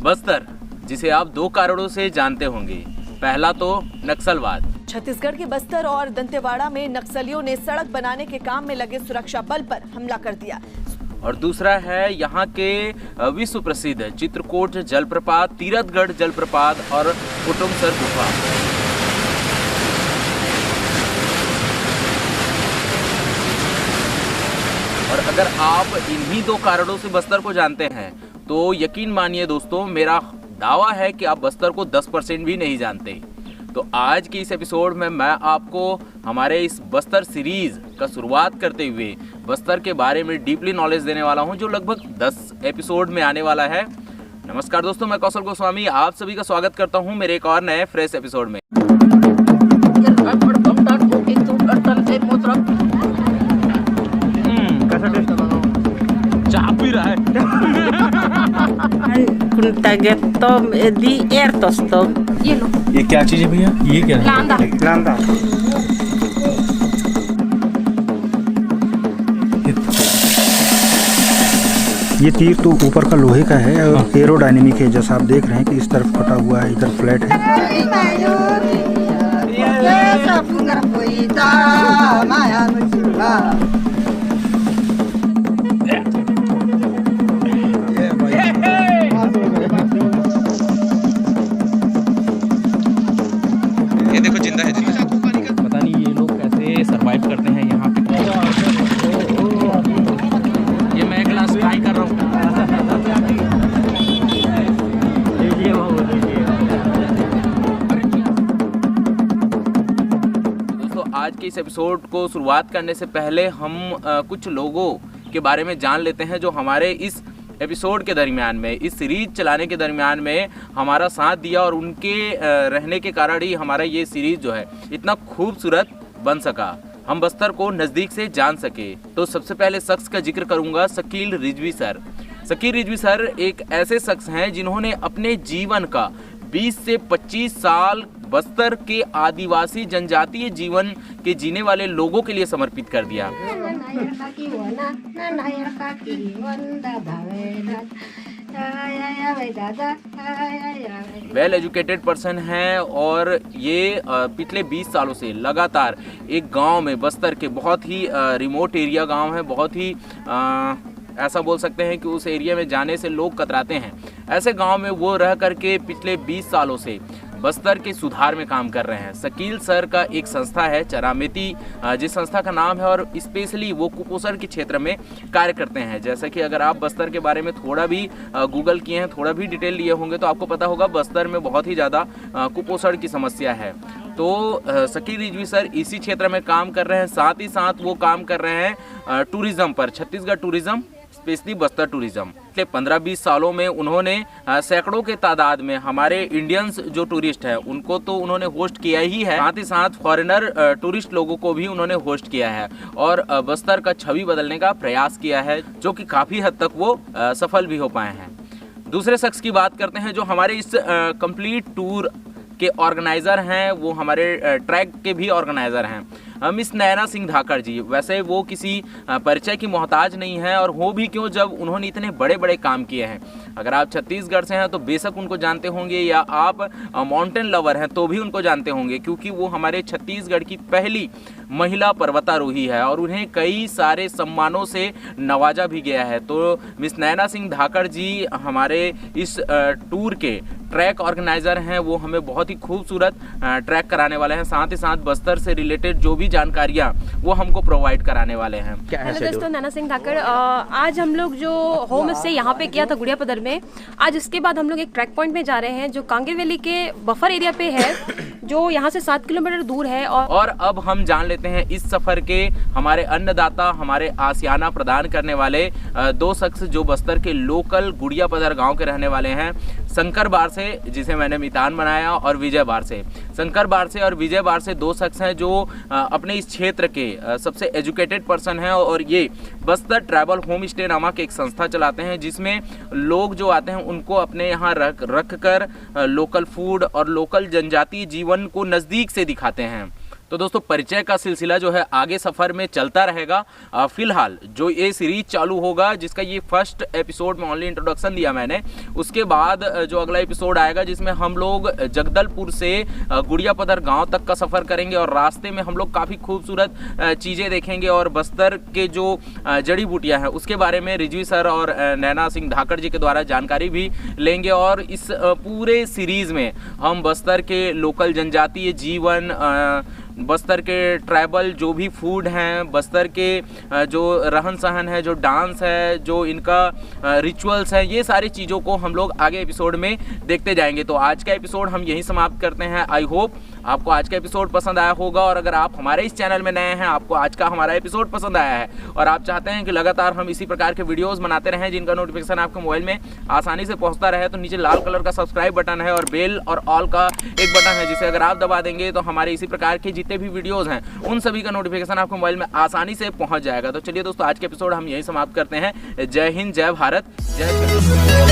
बस्तर, जिसे आप दो कारणों से जानते होंगे। पहला तो नक्सलवाद। छत्तीसगढ़ के बस्तर और दंतेवाड़ा में नक्सलियों ने सड़क बनाने के काम में लगे सुरक्षा बल पर हमला कर दिया। और दूसरा है यहाँ के विश्व प्रसिद्ध चित्रकूट जलप्रपात, तीरथगढ़ जलप्रपात और कुटुमसर गुफा। और अगर आप इन्हीं दो कारणों से बस्तर को जानते हैं तो यकीन मानिए दोस्तों, मेरा दावा है कि आप बस्तर को 10% भी नहीं जानते। तो आज के इस एपिसोड में मैं आपको हमारे इस बस्तर सीरीज का शुरुआत करते हुए बस्तर के बारे में डीपली नॉलेज देने वाला हूं, जो लगभग 10 एपिसोड में आने वाला है। नमस्कार दोस्तों, मैं कौशल गोस्वामी आप सभी का स्वागत करता हूं मेरे एक और नए फ्रेश एपिसोड में। चाय पी रहा है। ये क्या चीज है भैया? ये क्या है? लांदा। ये तीर तो ऊपर का लोहे का है और एरोडायनेमिक है, जैसा आप देख रहे हैं कि इस तरफ कटा हुआ है, इधर फ्लैट है। ये देखो जिंदा है, जिंदा है। पता नहीं ये लोग कैसे सरवाइव करते हैं यहाँ पे। ये मैं एक गिलास ट्राई कर रहा हूँ। दोस्तों, आज के इस एपिसोड को शुरुआत करने से पहले हम कुछ लोगों के बारे में जान लेते हैं जो हमारे इस एपिसोड के दरमियान में, इस सीरीज चलाने के दरमियान में हमारा साथ दिया और उनके रहने के कारण ही हमारा ये सीरीज जो है इतना खूबसूरत बन सका, हम बस्तर को नज़दीक से जान सके। तो सबसे पहले शख्स का जिक्र करूंगा, शकील रिजवी सर। शकील रिजवी सर एक ऐसे शख्स हैं जिन्होंने अपने जीवन का 20 से 25 साल बस्तर के आदिवासी जनजातीय जीवन के जीने वाले लोगों के लिए समर्पित कर दिया। वेल एजुकेटेड पर्सन हैं और ये पिछले 20 सालों से लगातार एक गांव में, बस्तर के बहुत ही रिमोट एरिया गांव है, बहुत ही ऐसा बोल सकते हैं कि उस एरिया में जाने से लोग कतराते हैं, ऐसे गांव में वो रह करके पिछले 20 सालों से बस्तर के सुधार में काम कर रहे हैं। शकील सर का एक संस्था है चरामेती, जिस संस्था का नाम है, और स्पेशली वो कुपोषण के क्षेत्र में कार्य करते हैं। जैसा कि अगर आप बस्तर के बारे में थोड़ा भी गूगल किए हैं, थोड़ा भी डिटेल लिए होंगे तो आपको पता होगा बस्तर में बहुत ही ज़्यादा कुपोषण की समस्या है। तो शकील रिजवी सर इसी क्षेत्र में काम कर रहे हैं। साथ ही साथ वो काम कर रहे हैं टूरिज़्म पर, Chhattisgarh tourism, specially Bastar tourism. पिछले 15-20 सालों में उन्होंने सैकड़ों के तादाद में हमारे इंडियंस जो टूरिस्ट हैं उनको तो उन्होंने होस्ट किया ही है, साथ ही साथ फॉरेनर टूरिस्ट लोगों को भी उन्होंने होस्ट किया है और बस्तर का छवि बदलने का प्रयास किया है, जो कि काफ़ी हद तक वो सफल भी हो पाए हैं। दूसरे शख्स की बात करते हैं जो हमारे इस कंप्लीट टूर के ऑर्गेनाइज़र हैं, वो हमारे ट्रैक के भी ऑर्गेनाइज़र हैं, मिस नैना सिंह धाकड़ जी। वैसे वो किसी परिचय की मोहताज नहीं है, और हो भी क्यों जब उन्होंने इतने बड़े बड़े काम किए हैं। अगर आप छत्तीसगढ़ से हैं तो बेशक उनको जानते होंगे, या आप माउंटेन लवर हैं तो भी उनको जानते होंगे, क्योंकि वो हमारे छत्तीसगढ़ की पहली महिला पर्वतारोही है और उन्हें कई सारे सम्मानों से नवाजा भी गया है। तो मिस नैना सिंह धाकड़ जी हमारे इस टूर के ट्रैक ऑर्गेनाइज़र हैं, वो हमें बहुत ही खूबसूरत ट्रैक कराने वाले हैं, साथ ही साथ बस्तर से रिलेटेड जो भी जानकारियाँ वो हमको प्रोवाइड कराने वाले हैं। हेलो दोस्तों, नैना सिंह धाकड़। आज हम लोग जो होम स्टे यहाँ पे किया था गुड़िया पदर में, आज इसके बाद हम लोग एक ट्रैक पॉइंट में जा रहे हैं जो कांगेर वैली के बफर एरिया पे है, जो यहाँ से 7 किलोमीटर दूर है। और अब हम जान लेते हैं इस सफ़र के हमारे अन्नदाता, हमारे आसियाना प्रदान करने वाले दो शख्स जो बस्तर के लोकल गुड़िया पदर गाँव के रहने वाले हैं। शंकर बार से, जिसे मैंने मितान बनाया, और विजय बार से। शंकर बार से और विजय बार से दो शख्स हैं जो अपने इस क्षेत्र के सबसे एजुकेटेड पर्सन हैं, और ये बस्तर ट्रैवल होम स्टे नामक एक संस्था चलाते हैं, जिसमें लोग जो आते हैं उनको अपने यहाँ रख कर लोकल फूड और लोकल जनजातीय जीवन को नज़दीक से दिखाते हैं। तो दोस्तों परिचय का सिलसिला जो है आगे सफ़र में चलता रहेगा। फिलहाल जो ये सीरीज चालू होगा, जिसका ये फर्स्ट एपिसोड में ओनली इंट्रोडक्शन दिया मैंने, उसके बाद जो अगला एपिसोड आएगा जिसमें हम लोग जगदलपुर से गुड़ियापदर गांव तक का सफ़र करेंगे और रास्ते में हम लोग काफ़ी खूबसूरत चीज़ें देखेंगे और बस्तर के जो जड़ी बूटियाँ हैं उसके बारे में रिजवी सर और नैना सिंह धाकड़ जी के द्वारा जानकारी भी लेंगे। और इस पूरे सीरीज़ में हम बस्तर के लोकल जनजातीय जीवन, बस्तर के ट्राइबल जो भी फूड हैं, बस्तर के जो रहन सहन है, जो डांस है, जो इनका रिचुअल्स हैं, ये सारी चीज़ों को हम लोग आगे एपिसोड में देखते जाएंगे। तो आज का एपिसोड हम यहीं समाप्त करते हैं। आई होप आपको आज का एपिसोड पसंद आया होगा और अगर आप हमारे इस चैनल में नए हैं, आपको आज का हमारा एपिसोड पसंद आया है और आप चाहते हैं कि लगातार हम इसी प्रकार के वीडियोस बनाते रहें जिनका नोटिफिकेशन आपके मोबाइल में आसानी से पहुंचता रहे, तो नीचे लाल कलर का सब्सक्राइब बटन है और बेल और ऑल का एक बटन है, जिसे अगर आप दबा देंगे तो हमारे इसी प्रकार के जितने भी वीडियोज़ हैं उन सभी का नोटिफिकेशन आपके मोबाइल में आसानी से पहुँच जाएगा। तो चलिए दोस्तों, आज के एपिसोड हम यहीं समाप्त करते हैं। जय हिंद, जय भारत, जय